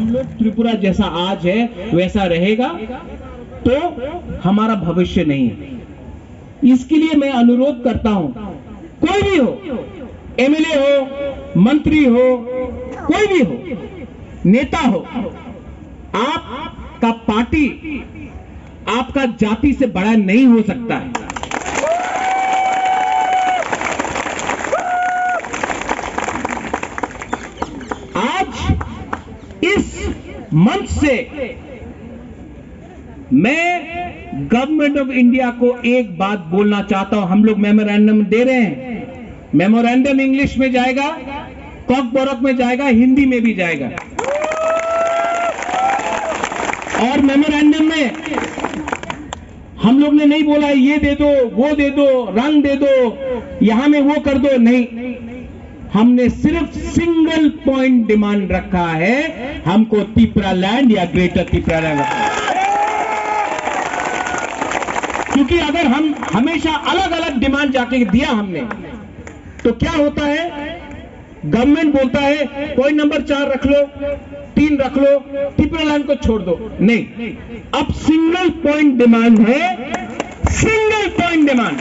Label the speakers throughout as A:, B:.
A: हम लोग त्रिपुरा जैसा आज है वैसा रहेगा तो हमारा भविष्य नहीं है। इसके लिए मैं अनुरोध करता हूं, कोई भी हो, एमएलए हो, मंत्री हो, कोई भी हो, नेता हो, आपका पार्टी आपका जाति से बड़ा नहीं हो सकता है। आज इस मंच से मैं गवर्नमेंट ऑफ इंडिया को एक बात बोलना चाहता हूं। हम लोग मेमोरेंडम दे रहे हैं, मेमोरेंडम इंग्लिश में जाएगा, कॉकबोरक में जाएगा, हिंदी में भी जाएगा। और मेमोरेंडम में हम लोग ने नहीं बोला ये दे दो, वो दे दो, रंग दे दो, यहां में वो कर दो, नहीं। हमने सिर्फ सिंगल पॉइंट डिमांड रखा है, हमको तिपरा लैंड या ग्रेटर तिपरा लैंड। क्योंकि अगर हम हमेशा अलग अलग डिमांड जाके दिया हमने, तो क्या होता है, गवर्नमेंट बोलता है कोई नंबर 4 रख लो, 3 रख लो, तिपरा लैंड को छोड़ दो। नहीं, अब सिंगल पॉइंट डिमांड है, सिंगल पॉइंट डिमांड।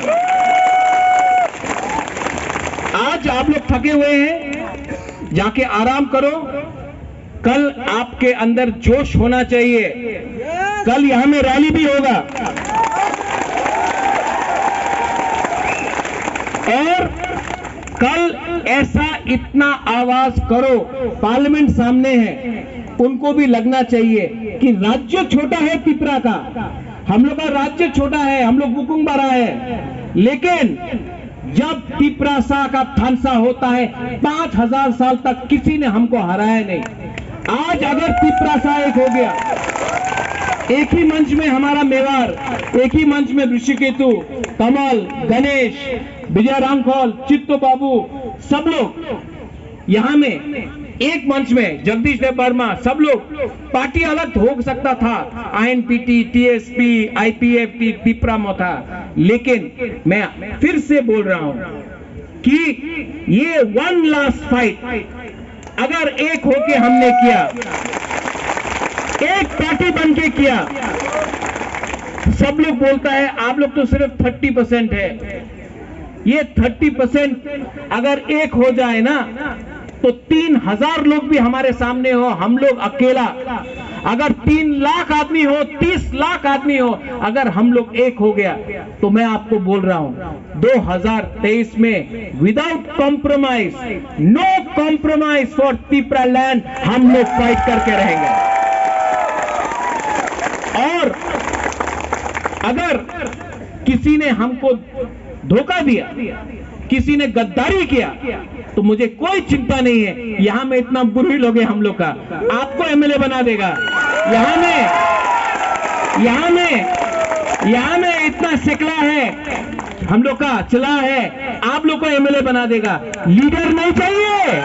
A: आज आप लोग थके हुए हैं, जाके आराम करो। कल आपके अंदर जोश होना चाहिए, कल यहां में रैली भी होगा और कल ऐसा इतना आवाज करो, पार्लियामेंट सामने है, उनको भी लगना चाहिए कि राज्य छोटा है त्रिपुरा का, हम लोग का राज्य छोटा है, हम लोग बुकुंग बारा है, लेकिन जब तिपरासा का थानसा होता है 5000 साल तक किसी ने हमको हराया नहीं। आज अगर तिपरासा एक हो गया, एक ही मंच में हमारा मेवाड़, एक ही मंच में ऋषिकेतु, कमल, गणेश, विजय रामखोल, चित्तो बाबू, सब लोग यहां में एक मंच में, जगदीश देव वर्मा, सब लोग, पार्टी अलग हो सकता था, आईएनपीटी, टीएसपी, आईपीएफटी, तिपरा मोथा, लेकिन मैं फिर से बोल रहा हूं कि ये वन लास्ट फाइट अगर एक होके हमने किया, एक पार्टी बन के किया, सब लोग बोलता है आप लोग तो सिर्फ 30% है, ये 30% अगर एक हो जाए ना तो 3000 लोग भी हमारे सामने हो, हम लोग अकेला, अगर 3 लाख आदमी हो, 30 लाख आदमी हो, अगर हम लोग एक हो गया, तो मैं आपको बोल रहा हूं 2023 में without compromise, no compromise for Tipra land, हम लोग फाइट करके रहेंगे। और अगर किसी ने हमको धोखा दिया, किसी ने गद्दारी किया, तो मुझे कोई चिंता नहीं है, यहां में इतना बुरी लोग हैं हम लोग का, आपको एमएलए बना देगा, यहां में इतना सिकला है हम लोग का, चला है, आप लोग को एमएलए बना देगा। लीडर नहीं चाहिए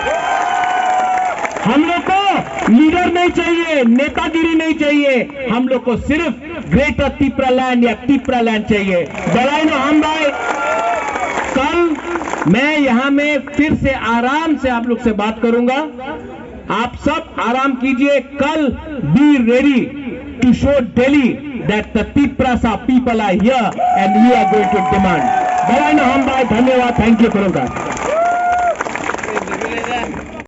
A: हम लोग को, लीडर नहीं चाहिए, नेतागिरी नहीं चाहिए, हम लोग को सिर्फ ग्रेटर तिपरा लैंड या तिपरा लैंड चाहिए। बलाइनो हम भाई, कल मैं यहां में फिर से आराम से आप लोग से बात करूंगा, आप सब आराम कीजिए। कल be ready to show Delhi that the Tiprasa people are here and we are going to demand. बलाइनो हम भाई, धन्यवाद, थैंक यू करूंगा।